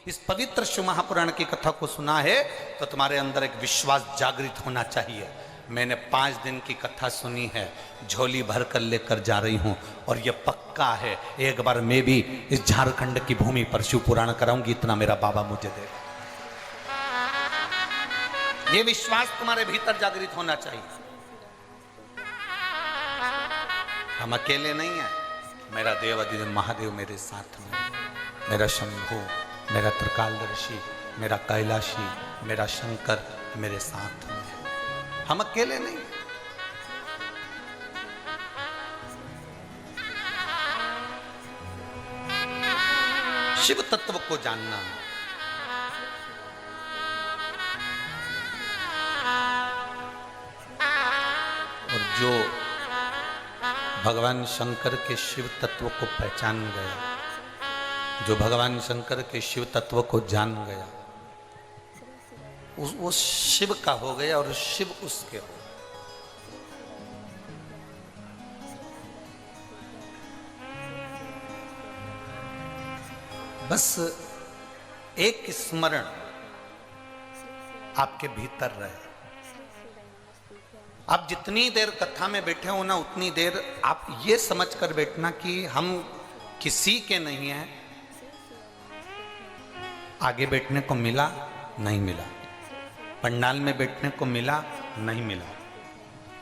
इस पवित्र शिव महापुराण की कथा को सुना है तो तुम्हारे अंदर एक विश्वास जागृत होना चाहिए। मैंने 5 दिन की कथा सुनी है, झोली भर कर लेकर जा रही हूं और यह पक्का है एक बार मैं भी इस झारखंड की भूमि पर शिव पुराण कराऊंगी, इतना मेरा बाबा मुझे दे। ये विश्वास तुम्हारे भीतर जागृत होना चाहिए। हम अकेले नहीं हैं, मेरा देव अधिदेव महादेव मेरे साथ में, मेरा शंभु, मेरा त्रिकालदर्शी, मेरा कैलाशी, मेरा शंकर मेरे साथ में। हम अकेले नहीं। शिव तत्व को जानना, और जो भगवान शंकर के शिव तत्व को पहचान गया, जो भगवान शंकर के शिव तत्व को जान गया, वो शिव का हो गया और शिव उसके हो। बस एक स्मरण आपके भीतर रहे। आप जितनी देर कथा में बैठे हो ना, उतनी देर आप ये समझ कर बैठना कि हम किसी के नहीं हैं। आगे बैठने को मिला नहीं मिला, पंडाल में बैठने को मिला नहीं मिला,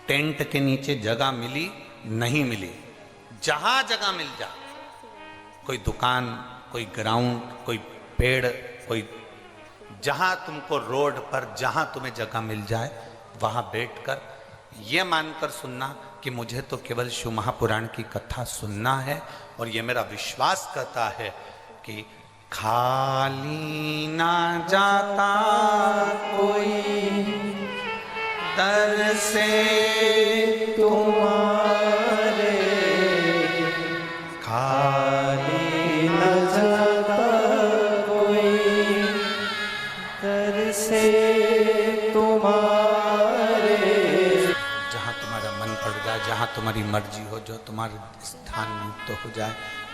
टेंट के नीचे जगह मिली नहीं मिली, जहां जगह मिल जा, कोई दुकान, कोई ग्राउंड, कोई पेड़, कोई जहां तुमको रोड पर जहां तुम्हें जगह मिल जाए वहां बैठकर यह मानकर सुनना कि मुझे तो केवल शिव महापुराण की कथा सुनना है और यह मेरा विश्वास कहता है कि खाली ना जाता कोई दर से तुम्हारे, खाली ना जाता कोई दर से तुम्हारे। जहाँ तुम्हारा मन पड़ जाए, जहाँ तुम्हारी मर्जी हो, जो तुम्हारे स्थान युक्त हो जाए,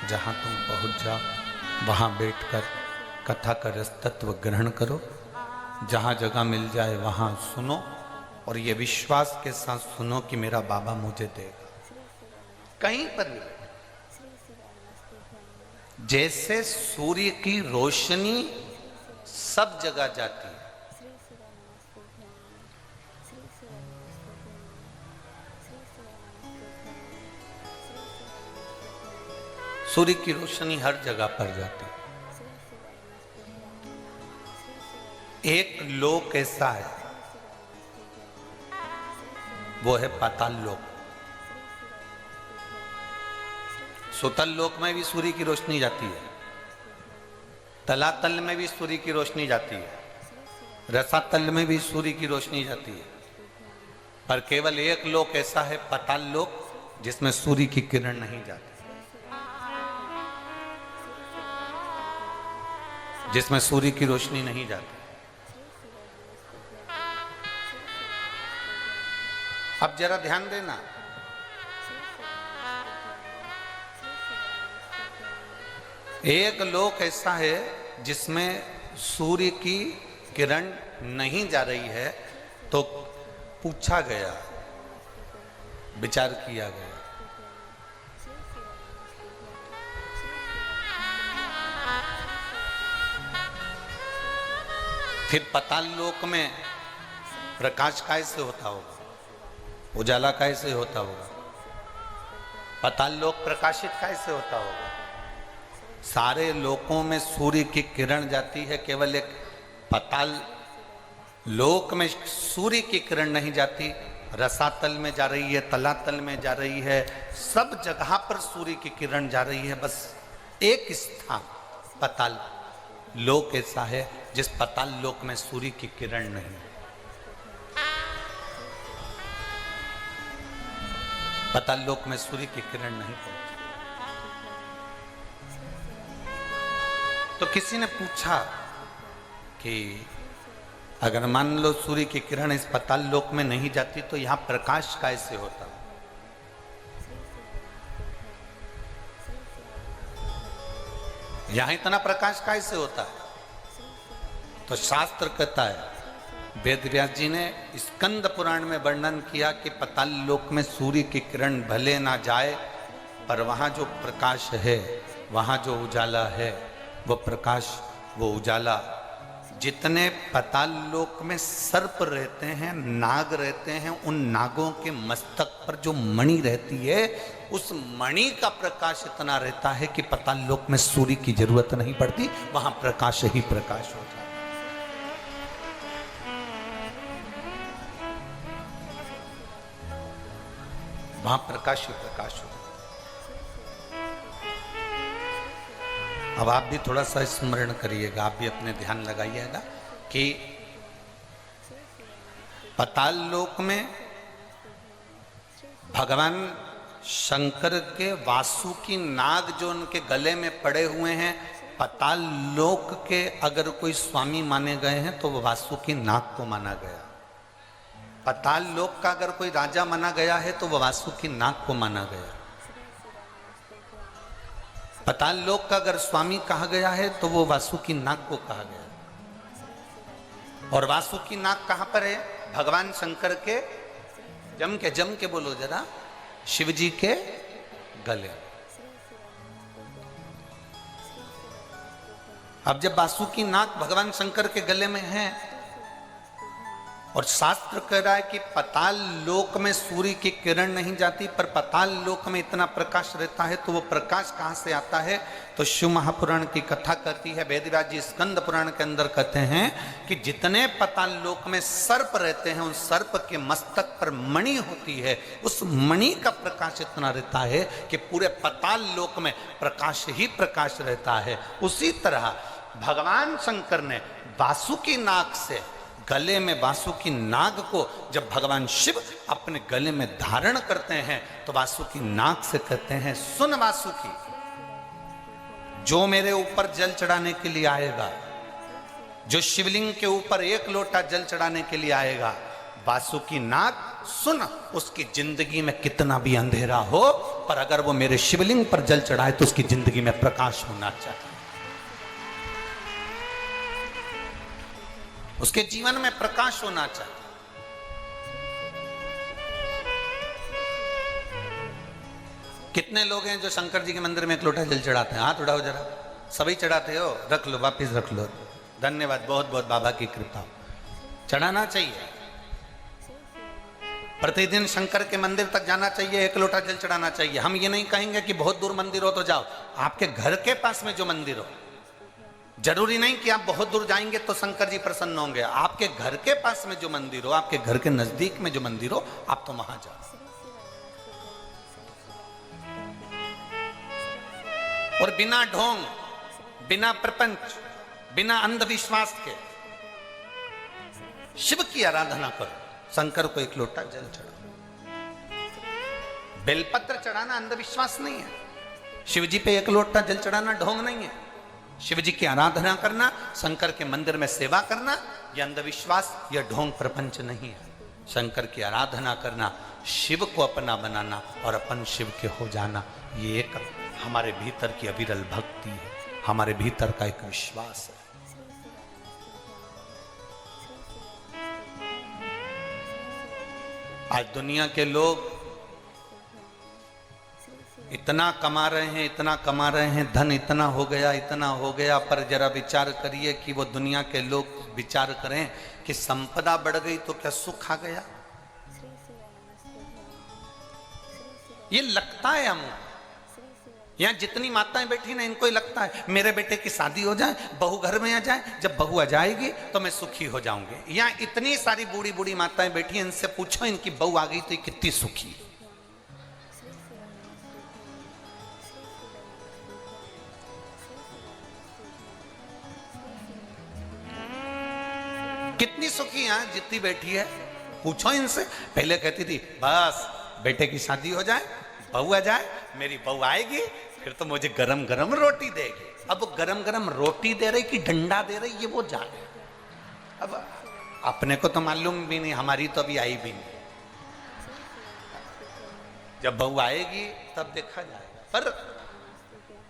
जहाँ तुम पहुँच जाओ वहाँ बैठकर कथा का रस तत्व ग्रहण करो। जहाँ जगह मिल जाए वहाँ सुनो और ये विश्वास के साथ सुनो कि मेरा बाबा मुझे देगा। कहीं पर भी जैसे सूर्य की रोशनी सब जगह जाती है, सूर्य की रोशनी हर जगह पर जाती है। एक लोक ऐसा है, वो है पाताल लोक। सुतल लोक में भी सूर्य की रोशनी जाती है, तलातल में भी सूर्य की रोशनी जाती है, रसातल में भी सूर्य की रोशनी जाती है, पर केवल एक लोक ऐसा है पाताल लोक जिसमें सूर्य की किरण नहीं जाती, जिसमें सूर्य की रोशनी नहीं जाती। अब जरा ध्यान देना, एक लोक ऐसा है जिसमें सूर्य की किरण नहीं जा रही है, तो पूछा गया, विचार किया गया, फिर पाताल लोक में प्रकाश कैसे होता होगा, उजाला कैसे होता होगा, पाताल लोक प्रकाशित कैसे होता होगा। सारे लोकों में सूर्य की किरण जाती है, केवल एक पाताल लोक में सूर्य की किरण नहीं जाती। रसातल में जा रही है, तलातल में जा रही है, सब जगह पर सूर्य की किरण जा रही है। बस एक स्थान पाताल लोक ऐसा है जिस पाताल लोक में सूर्य की किरण नहीं। पाताल लोक में सूर्य की किरण नहीं पहुंची। तो किसी ने पूछा कि अगर मान लो सूर्य की किरण इस पाताल लोक में नहीं जाती तो यहां प्रकाश कैसे होता। यहां इतना प्रकाश कैसे होता है। तो शास्त्र कहता है, वेद व्यास जी ने स्कंद पुराण में वर्णन किया कि पाताल लोक में सूर्य की किरण भले ना जाए, पर वहाँ जो प्रकाश है, वहाँ जो उजाला है, वो प्रकाश, वो उजाला, जितने पाताल लोक में सर्प रहते हैं, नाग रहते हैं, उन नागों के मस्तक पर जो मणि रहती है, उस मणि का प्रकाश इतना रहता है कि पाताल लोक में सूर्य की जरूरत नहीं पड़ती, वहां प्रकाश ही प्रकाश होता है। वहां प्रकाश ही प्रकाश होता है। अब आप भी थोड़ा सा स्मरण करिएगा, आप भी अपने ध्यान लगाइएगा कि पाताल लोक में भगवान शंकर के वासुकी नाग जो उनके गले में पड़े हुए हैं, पाताल लोक के अगर कोई स्वामी माने गए हैं तो वो वासुकी नाग को माना गया। पाताल लोक का अगर कोई राजा माना गया है तो वो वासुकी नाग को माना गया। पाताल लोक का अगर स्वामी कहा गया है तो वो वासुकी नाग को कहा गया। और वासुकी नाग कहां पर है? भगवान शंकर के जम के बोलो जरा, शिव जी के गले। अब जब वासुकी नाग भगवान शंकर के गले में है और शास्त्र कह रहा है कि पाताल लोक में सूर्य की किरण नहीं जाती, पर पाताल लोक में इतना प्रकाश रहता है, तो वो प्रकाश कहां से आता है? तो शिव महापुराण की कथा कहती है, वेदव्यास जी स्कंद पुराण के अंदर कहते हैं कि जितने पाताल लोक में सर्प रहते हैं, उन सर्प के मस्तक पर मणि होती है, उस मणि का प्रकाश इतना रहता है कि पूरे पाताल लोक में प्रकाश ही प्रकाश रहता है। उसी तरह भगवान शंकर ने वासुकी नाग से, गले में वासुकी नाग को जब भगवान शिव अपने गले में धारण करते हैं तो वासुकी नाग से कहते हैं, सुन वासुकी, जो मेरे ऊपर जल चढ़ाने के लिए आएगा, जो शिवलिंग के ऊपर 1 लोटा जल चढ़ाने के लिए आएगा, वासुकी नाग सुन, उसकी जिंदगी में कितना भी अंधेरा हो, पर अगर वो मेरे शिवलिंग पर जल चढ़ाए तो उसकी जिंदगी में प्रकाश होना चाहिए, उसके जीवन में प्रकाश होना चाहिए। कितने लोग हैं जो शंकर जी के मंदिर में 1 लोटा जल चढ़ाते हैं? हाथ उठाओ जरा। सभी चढ़ाते हो? रख लो, वापिस रख लो। धन्यवाद, बहुत बहुत बाबा की कृपा। चढ़ाना चाहिए, प्रतिदिन शंकर के मंदिर तक जाना चाहिए, 1 लोटा जल चढ़ाना चाहिए। हम ये नहीं कहेंगे कि बहुत दूर मंदिर हो तो जाओ, आपके घर के पास में जो मंदिर हो, जरूरी नहीं कि आप बहुत दूर जाएंगे तो शंकर जी प्रसन्न होंगे। आपके घर के पास में जो मंदिर हो, आपके घर के नजदीक में जो मंदिर हो, आप तो वहां जाओ। और बिना ढोंग, बिना प्रपंच, बिना अंधविश्वास के शिव की आराधना करो। शंकर को 1 लोटा जल चढ़ाओ। बेलपत्र चढ़ाना अंधविश्वास नहीं है, शिव जी पे 1 लोटा जल चढ़ाना ढोंग नहीं है। शिव जी की आराधना करना, शंकर के मंदिर में सेवा करना, यह अंधविश्वास, यह ढोंग प्रपंच नहीं है। शंकर की आराधना करना, शिव को अपना बनाना और अपन शिव के हो जाना, ये एक हमारे भीतर की अविरल भक्ति है, हमारे भीतर का एक विश्वास है। आज दुनिया के लोग इतना कमा रहे हैं, इतना कमा रहे हैं, धन इतना हो गया, पर जरा विचार करिए कि वो दुनिया के लोग विचार करें कि संपदा बढ़ गई तो क्या सुख आ गया? ये लगता है हम, यहाँ जितनी माताएं बैठी ना, इनको ही लगता है मेरे बेटे की शादी हो जाए, बहू घर में आ जाए, जब बहू आ जाएगी तो मैं सुखी हो जाऊंगी। यहाँ इतनी सारी बूढ़ी बूढ़ी माताएं बैठी हैं, इनसे पूछो इनकी बहू आ गई तो ये कितनी सुखी, कितनी सुखी है जितनी बैठी है। पूछो इनसे। पहले कहती थी बस बेटे की शादी हो जाए, बहू आ जाए, मेरी बहू आएगी फिर तो मुझे गरम गरम रोटी देगी। अब गरम गरम रोटी दे रही कि डंडा दे रही, ये वो जाने। अब अपने को तो मालूम भी नहीं, हमारी तो अभी आई भी नहीं। जब बहू आएगी तब देखा जाएगा। पर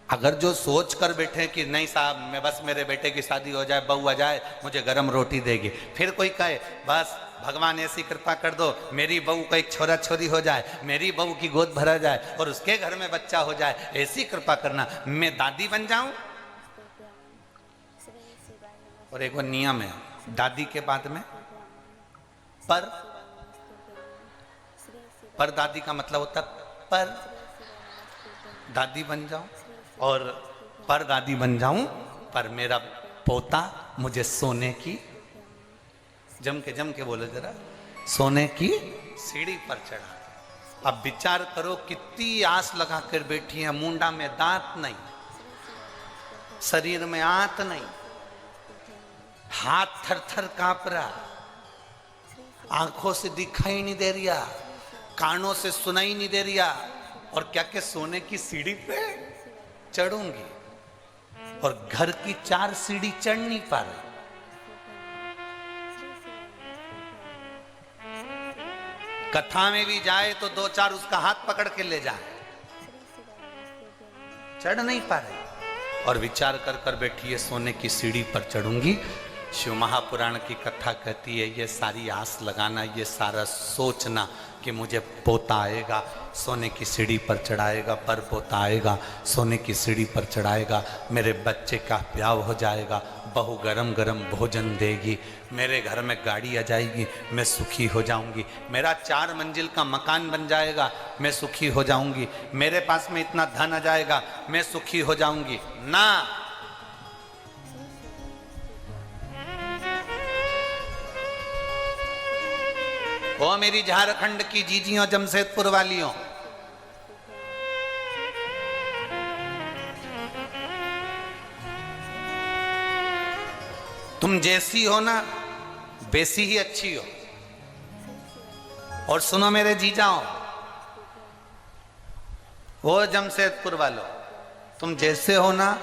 अगर जो सोच कर बैठे कि नहीं साहब मैं बस मेरे बेटे की शादी हो जाए, बहू आ जाए, मुझे गरम रोटी देगी, फिर कोई कहे बस भगवान ऐसी कृपा कर दो मेरी बहू का एक छोरा छोरी हो जाए, मेरी बहू की गोद भरा जाए और उसके घर में बच्चा हो जाए, ऐसी कृपा करना, मैं दादी बन जाऊं। और एक वो नियम है दादी के बाद में पर दादी का मतलब होता पर दादी बन जाऊं और पर दादी बन जाऊं, पर मेरा पोता मुझे सोने की, जम के बोलो जरा, सोने की सीढ़ी पर चढ़ा। अब विचार करो कितनी आस लगा कर बैठी है, मुंडा में दांत नहीं, शरीर में आंत नहीं, हाथ थर थर कांप रहा, आंखों से दिखाई नहीं दे रिया, कानों से सुनाई नहीं दे रिया, और क्या क्या सोने की सीढ़ी पे चढ़ूंगी, और घर की 4 सीढ़ी चढ़ नहीं पा रही। कथा में भी जाए तो 2-4 उसका हाथ पकड़ के ले जाए, चढ़ नहीं पा रही, और विचार कर कर बैठी है सोने की सीढ़ी पर चढ़ूंगी। शिव महापुराण की कथा कहती है ये सारी आस लगाना, ये सारा सोचना कि मुझे पोता आएगा, सोने की सीढ़ी पर चढ़ाएगा, पर पोता आएगा, सोने की सीढ़ी पर चढ़ाएगा, मेरे बच्चे का ब्याह हो जाएगा, बहू गरम गरम भोजन देगी, मेरे घर में गाड़ी आ जाएगी, मैं सुखी हो जाऊंगी, मेरा 4 मंजिल का मकान बन जाएगा, मैं सुखी हो जाऊंगी, मेरे पास में इतना धन आ जाएगा, मैं सुखी हो जाऊंगी। ना, ओ मेरी झारखंड की जीजियों, जमशेदपुर वालियों, तुम जैसी हो ना वैसी ही अच्छी हो। और सुनो मेरे जीजाओ, वो जमशेदपुर वालों, तुम जैसे हो ना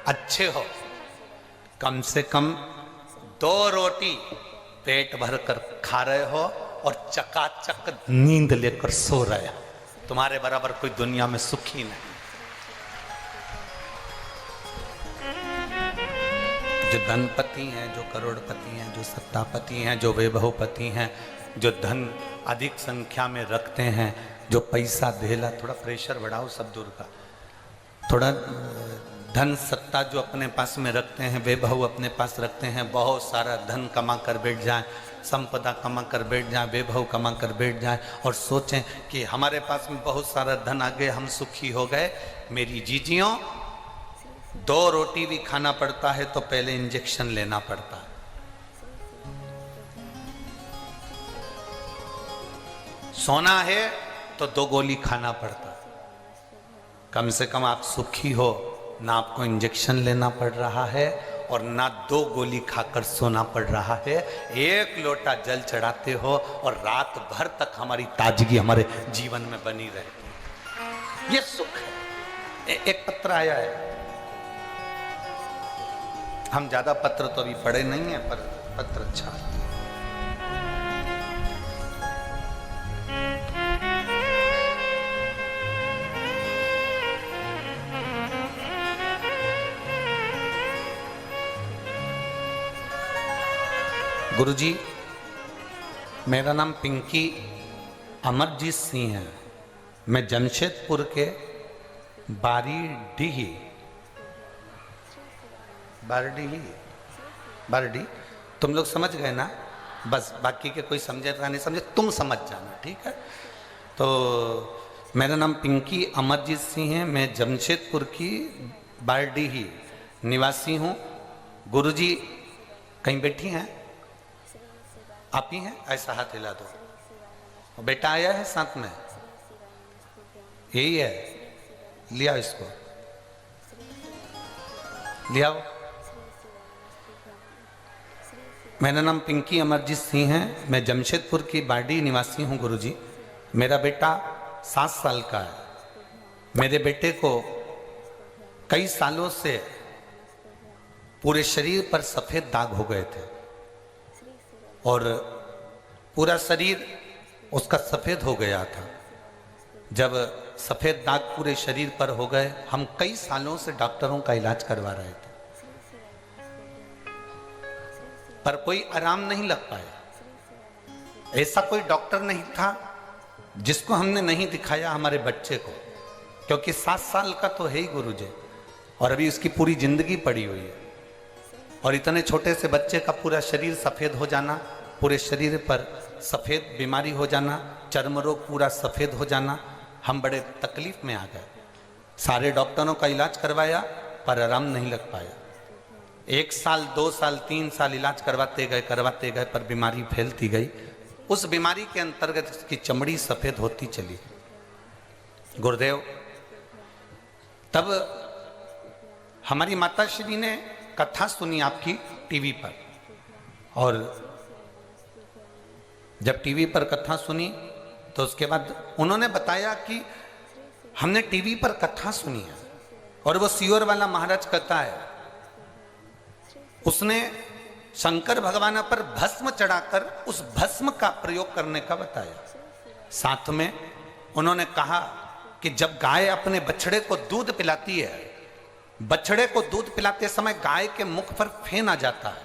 अच्छे हो, कम से कम 2 रोटी पेट भर कर खा रहे हो और चकाचक नींद लेकर सो रहे हो, तुम्हारे बराबर कोई दुनिया में सुखी नहीं। जो धनपति हैं, जो करोड़पति हैं, जो सत्तापति हैं, जो वैभवपति हैं, जो धन अधिक संख्या में रखते हैं, जो पैसा धेला, थोड़ा प्रेशर बढ़ाओ सब दूर का, थोड़ा धन सत्ता जो अपने पास में रखते हैं, वैभव अपने पास रखते हैं, बहुत सारा धन कमा कर बैठ जाएं, संपदा कमा कर बैठ जाएं, वैभव कमा कर बैठ जाएं और सोचें कि हमारे पास में बहुत सारा धन आ गए, हम सुखी हो गए। मेरी जीजियों, 2 रोटी भी खाना पड़ता है तो पहले इंजेक्शन लेना पड़ता है। सोना है तो 2 गोली खाना पड़ता है। कम से कम आप सुखी हो, ना आपको इंजेक्शन लेना पड़ रहा है और ना 2 गोली खाकर सोना पड़ रहा है, 1 लोटा जल चढ़ाते हो और रात भर तक हमारी ताजगी हमारे जीवन में बनी रहती है। ये सुख है। एक पत्र आया है, हम ज्यादा पत्र तो अभी पढ़े नहीं है, पर पत्र अच्छा है। गुरुजी, मेरा नाम पिंकी अमरजीत सिंह है, मैं जमशेदपुर के बारडी, तुम लोग समझ गए ना, बस बाकी के कोई समझेगा नहीं समझे, तुम समझ जाना, ठीक है। तो मेरा नाम पिंकी अमरजीत सिंह है, मैं जमशेदपुर की बारडी निवासी हूँ। गुरुजी कहीं बैठी हैं? आप ही हैं? ऐसा हाथ हिला दो। बेटा आया है साथ में? यही है, लिया इसको, लिया। मेरा नाम पिंकी अमरजीत सिंह है, मैं जमशेदपुर की बारडी निवासी हूँ। गुरुजी, मेरा बेटा 7 साल का है। मेरे बेटे को कई सालों से पूरे शरीर पर सफेद दाग हो गए थे और पूरा शरीर उसका सफ़ेद हो गया था। जब सफ़ेद दाग पूरे शरीर पर हो गए। हम कई सालों से डॉक्टरों का इलाज करवा रहे थे, पर कोई आराम नहीं लग पाया। ऐसा कोई डॉक्टर नहीं था जिसको हमने नहीं दिखाया हमारे बच्चे को, क्योंकि 7 साल का तो है ही गुरुजी, और अभी उसकी पूरी जिंदगी पड़ी हुई है। और इतने छोटे से बच्चे का पूरा शरीर सफ़ेद हो जाना, पूरे शरीर पर सफ़ेद बीमारी हो जाना, चर्म रोग पूरा सफ़ेद हो जाना, हम बड़े तकलीफ में आ गए। सारे डॉक्टरों का इलाज करवाया पर आराम नहीं लग पाया। 1 साल 2 साल 3 साल इलाज करवाते गए पर बीमारी फैलती गई। उस बीमारी के अंतर्गत उसकी चमड़ी सफ़ेद होती चली। गुरुदेव, तब हमारी माता श्री ने कथा सुनी आपकी टीवी पर, और जब टीवी पर कथा सुनी तो उसके बाद उन्होंने बताया कि हमने टीवी पर कथा सुनी है और वो सियोर वाला महाराज कथा है। उसने शंकर भगवान पर भस्म चढ़ाकर उस भस्म का प्रयोग करने का बताया। साथ में उन्होंने कहा कि जब गाय अपने बछड़े को दूध पिलाती है, बछड़े को दूध पिलाते समय गाय के मुख पर फेन आ जाता है,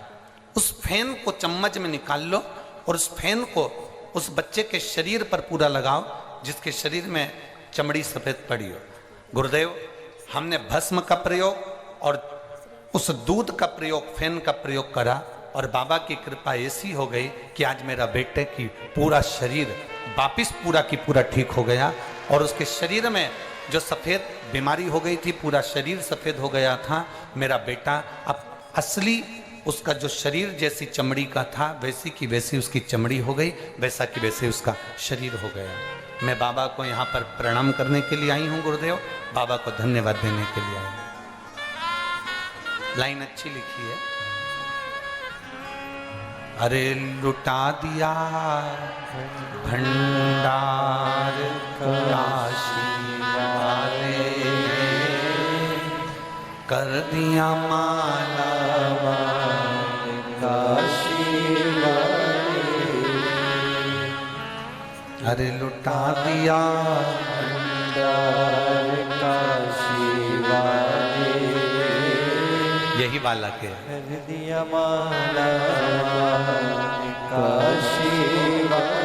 उस फेन को चम्मच में निकाल लो और उस फेन को उस बच्चे के शरीर पर पूरा लगाओ जिसके शरीर में चमड़ी सफ़ेद पड़ी हो। गुरुदेव, हमने भस्म का प्रयोग और उस दूध का प्रयोग, फेन का प्रयोग करा, और बाबा की कृपा ऐसी हो गई कि आज मेरा बेटे की पूरा शरीर वापिस पूरा की पूरा ठीक हो गया, और उसके शरीर में जो सफ़ेद बीमारी हो गई थी, पूरा शरीर सफ़ेद हो गया था। मेरा बेटा अब असली उसका जो शरीर जैसी चमड़ी का था वैसी की वैसी उसकी चमड़ी हो गई, वैसा की वैसे उसका शरीर हो गया। मैं बाबा को यहाँ पर प्रणाम करने के लिए आई हूँ गुरुदेव, बाबा को धन्यवाद देने के लिए आई हूँ। लाइन अच्छी लिखी है। अरे लुटा दिया भंडार काशी वाले, कर दिया माला काशी वाले, अरे लुटा दिया भंडार काशी वाले, यही वाला के कर दिया माला काशी वाले।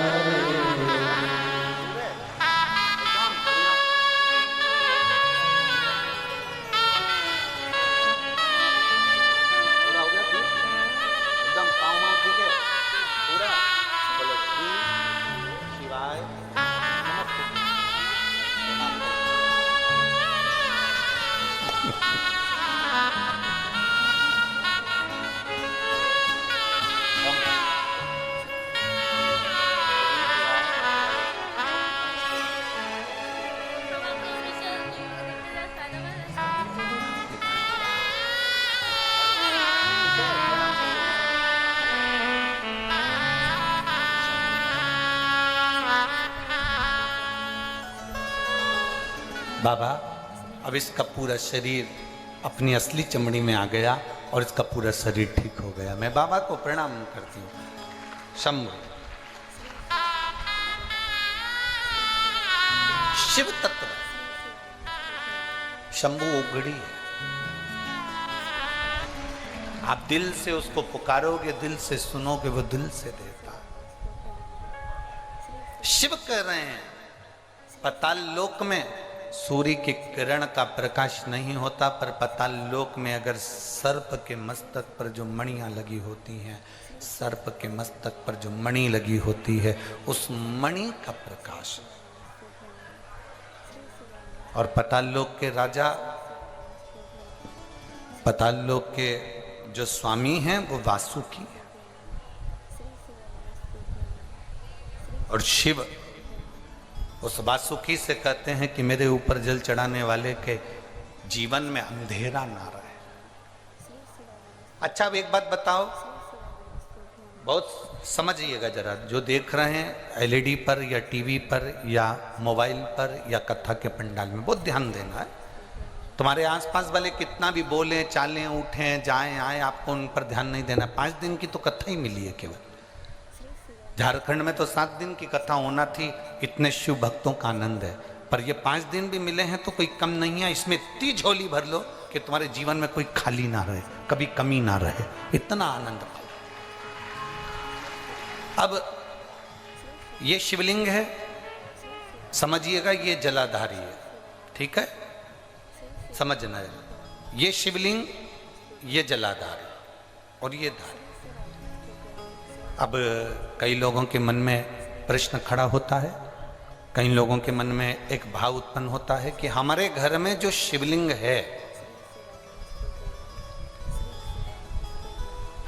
बाबा, अब इसका पूरा शरीर अपनी असली चमड़ी में आ गया और इसका पूरा शरीर ठीक हो गया। मैं बाबा को प्रणाम करती हूँ। शंभु शिव तत्व, शंभु उगड़ी है। आप दिल से उसको पुकारोगे, दिल से सुनोगे, वो दिल से देता। शिव कह रहे हैं पाताल लोक में सूर्य की किरण का प्रकाश नहीं होता, पर पाताल लोक में अगर सर्प के मस्तक पर जो मणियां लगी होती हैं, सर्प के मस्तक पर जो मणि लगी होती है, उस मणि का प्रकाश। और पाताल लोक के राजा, पाताल लोक के जो स्वामी हैं वो वासुकी है, और शिव उस वासुकी से कहते हैं कि मेरे ऊपर जल चढ़ाने वाले के जीवन में अंधेरा ना रहे। अच्छा, अब एक बात बताओ, बहुत समझिएगा जरा, जो देख रहे हैं एलईडी पर या टीवी पर या मोबाइल पर या कथा के पंडाल में, बहुत ध्यान देना है। तुम्हारे आसपास वाले कितना भी बोलें, चालें, उठें, जाएं, आए, आपको उन पर ध्यान नहीं देना। 5 दिन की तो कथा ही मिली है केवल। झारखंड में तो 7 दिन की कथा होना थी, इतने शिव भक्तों का आनंद है। पर ये 5 दिन भी मिले हैं तो कोई कम नहीं है। इसमें इतनी झोली भर लो कि तुम्हारे जीवन में कोई खाली ना रहे, कभी कमी ना रहे, इतना आनंद पाओ। अब ये शिवलिंग है, समझिएगा, ये जलाधारी है, ठीक है, समझना है। ये शिवलिंग, ये जलाधारी और ये धारी। अब कई लोगों के मन में प्रश्न खड़ा होता है, कई लोगों के मन में एक भाव उत्पन्न होता है कि हमारे घर में जो शिवलिंग है,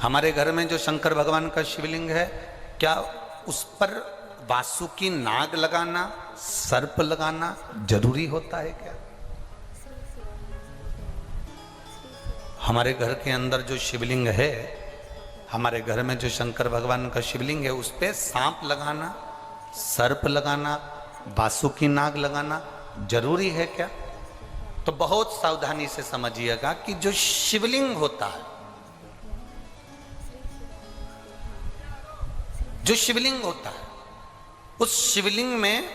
हमारे घर में जो शंकर भगवान का शिवलिंग है, क्या उस पर वासुकी नाग लगाना, सर्प लगाना जरूरी होता है क्या? हमारे घर के अंदर जो शिवलिंग है, हमारे घर में जो शंकर भगवान का शिवलिंग है, उस पे सांप लगाना, सर्प लगाना, वासुकी नाग लगाना जरूरी है क्या? तो बहुत सावधानी से समझिएगा कि जो शिवलिंग होता है, जो शिवलिंग होता है, उस शिवलिंग में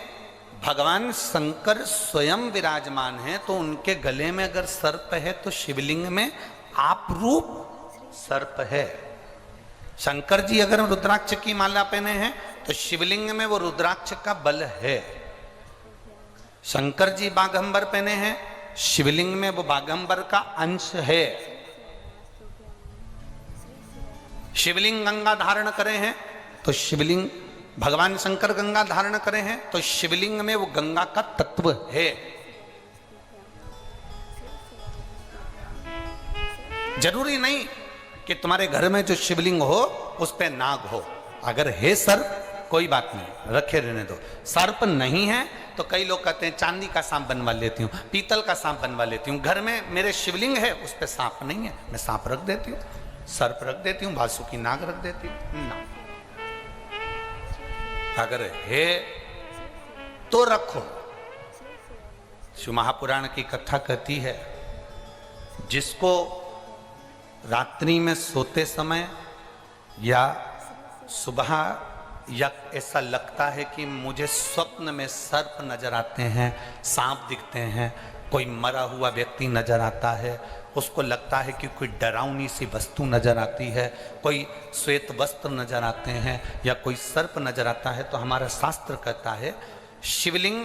भगवान शंकर स्वयं विराजमान है। तो उनके गले में अगर सर्प है तो शिवलिंग में आप रूप सर्प है। शंकर जी अगर रुद्राक्ष की माला पहने हैं तो शिवलिंग में वो रुद्राक्ष का बल है। शंकर जी बाघंबर पहने हैं, शिवलिंग में वो बाघंबर का अंश है। शिवलिंग गंगा धारण करे हैं तो शिवलिंग, भगवान शंकर गंगा धारण करे हैं तो शिवलिंग में वो गंगा का तत्व है। जरूरी नहीं कि तुम्हारे घर में जो शिवलिंग हो उस पे नाग हो। अगर है सर्प कोई बात नहीं, रखे रहने दो। सर्प नहीं है तो कई लोग कहते हैं चांदी का सांप बनवा लेती हूँ, पीतल का सांप बनवा लेती हूँ। घर में मेरे शिवलिंग है, उस पे सांप नहीं है, मैं सांप रख देती हूँ, सर्प रख देती हूँ, वासुकी नाग रख देती हूँ ना। अगर है तो रखो। शिव महापुराण की कथा कहती है, जिसको रात्रि में सोते समय या सुबह या ऐसा लगता है कि मुझे स्वप्न में सर्प नजर आते हैं, सांप दिखते हैं, कोई मरा हुआ व्यक्ति नजर आता है, उसको लगता है कि कोई डरावनी सी वस्तु नजर आती है, कोई श्वेत वस्त्र नजर आते हैं या कोई सर्प नजर आता है, तो हमारा शास्त्र कहता है शिवलिंग,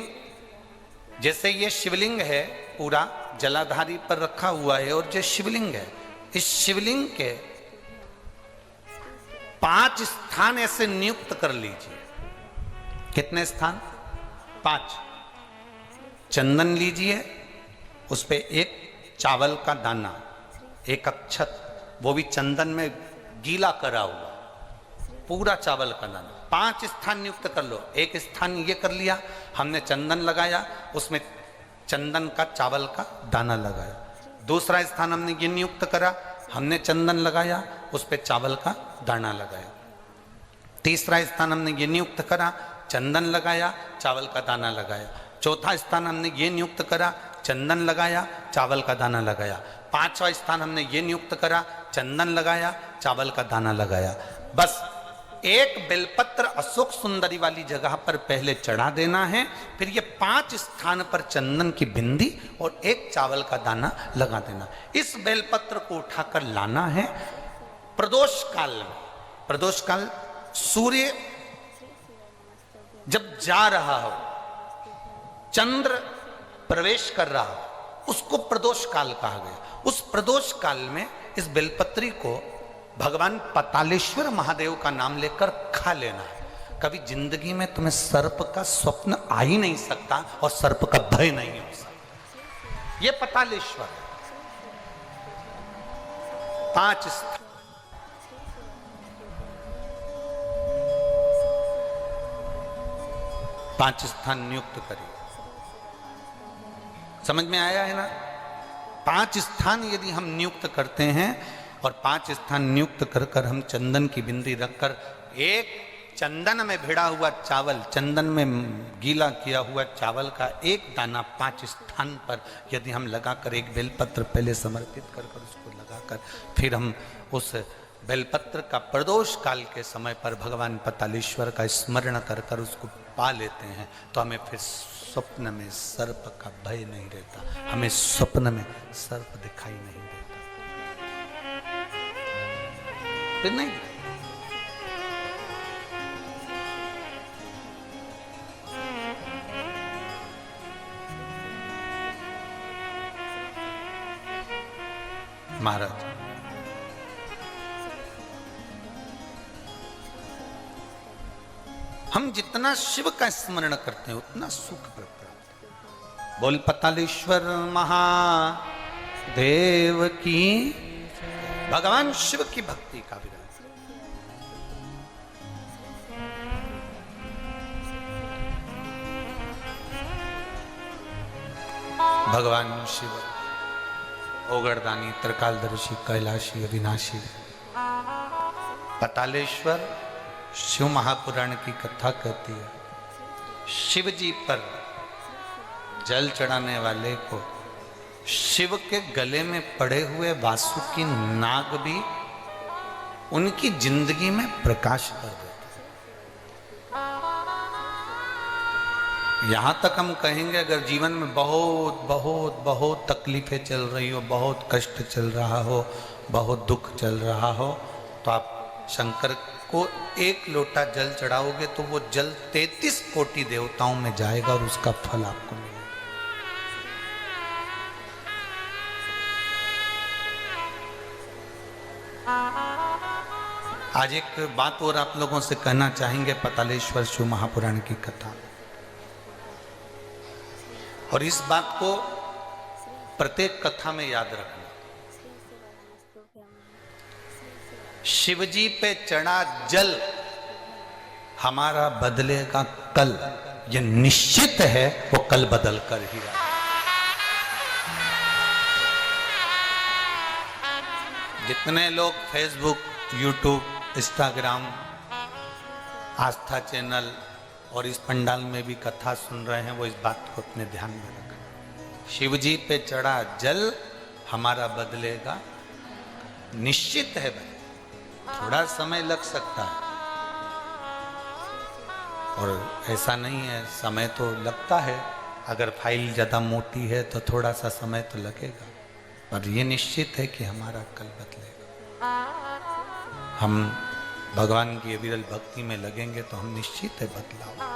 जैसे ये शिवलिंग है पूरा जलाधारी पर रखा हुआ है, और जो शिवलिंग है, इस शिवलिंग के 5 स्थान ऐसे नियुक्त कर लीजिए। कितने स्थान? 5। चंदन लीजिए, उस पे एक चावल का दाना, एक अक्षत, वो भी चंदन में गीला करा हुआ, पूरा चावल का दाना। 5 स्थान नियुक्त कर लो। एक स्थान ये कर लिया, हमने चंदन लगाया, उसमें चंदन का चावल का दाना लगाया। दूसरा स्थान हमने ये नियुक्त करा, हमने चंदन लगाया, उस पे चावल का दाना लगाया। तीसरा स्थान हमने ये नियुक्त करा, चंदन लगाया, चावल का दाना लगाया। चौथा स्थान हमने ये नियुक्त करा, चंदन लगाया, चावल का दाना लगाया। 5वां स्थान हमने ये नियुक्त करा, चंदन लगाया, चावल का दाना लगाया। बस एक बेलपत्र अशोक सुंदरी वाली जगह पर पहले चढ़ा देना है, फिर ये 5 स्थान पर चंदन की बिंदी और एक चावल का दाना लगा देना। इस बेलपत्र को उठाकर लाना है प्रदोष काल में। प्रदोष काल सूर्य जब जा रहा हो, चंद्र प्रवेश कर रहा हो, उसको प्रदोष काल कहा गया। उस प्रदोष काल में इस बेलपत्री को भगवान पतालेश्वर महादेव का नाम लेकर खा लेना है। कभी जिंदगी में तुम्हें सर्प का स्वप्न आ ही नहीं सकता और सर्प का भय नहीं हो सकता। ये पतालेश्वर 5 स्थान नियुक्त करिए। समझ में आया है ना? 5 स्थान यदि हम नियुक्त करते हैं और 5 स्थान नियुक्त कर कर हम चंदन की बिंदी रखकर एक चंदन में भिड़ा हुआ चावल, चंदन में गीला किया हुआ चावल का एक दाना 5 स्थान पर यदि हम लगाकर एक बेलपत्र पहले समर्पित कर कर उसको लगाकर फिर हम उस बेलपत्र का प्रदोष काल के समय पर भगवान पतालेश्वर का स्मरण कर कर उसको पा लेते हैं, तो हमें फिर स्वप्न में सर्प का भय नहीं रहता, हमें स्वप्न में सर्प दिखाई नहीं देता। फिर नहीं महाराज, हम जितना शिव का स्मरण करते हैं उतना सुख प्राप्त है। बोल पतालेश्वर महादेव की, भगवान शिव की भक्ति का विराज। भगवान शिव ओगरदानी, त्रिकालदर्शी, कैलाशी, अविनाशी, पतालेश्वर शिव महापुराण की कथा कहती है, शिव जी पर जल चढ़ाने वाले को शिव के गले में पड़े हुए वासुकी नाग भी उनकी जिंदगी में प्रकाश कर देते। यहां तक हम कहेंगे अगर जीवन में बहुत बहुत बहुत तकलीफें चल रही हो, बहुत कष्ट चल रहा हो, बहुत दुख चल रहा हो, तो आप शंकर को एक लोटा जल चढ़ाओगे तो वो जल 33 कोटि देवताओं में जाएगा और उसका फल आपको मिलेगा। आज एक बात और आप लोगों से कहना चाहेंगे पतालेश्वर शिव महापुराण की कथा, और इस बात को प्रत्येक कथा में याद रखना। शिवजी पे चढ़ा जल हमारा बदलेगा कल, ये निश्चित है, वो कल बदल कर ही रहा। जितने लोग फेसबुक, यूट्यूब, इंस्टाग्राम, आस्था चैनल और इस पंडाल में भी कथा सुन रहे हैं, वो इस बात को अपने ध्यान में रखें। शिवजी पे चढ़ा जल हमारा बदलेगा, निश्चित है भाई। थोड़ा समय लग सकता है, और ऐसा नहीं है, समय तो लगता है। अगर फाइल ज़्यादा मोटी है तो थोड़ा सा समय तो लगेगा, पर ये निश्चित है कि हमारा कल बदलेगा। हम भगवान की अविरल भक्ति में लगेंगे तो हम निश्चित है बदलाव।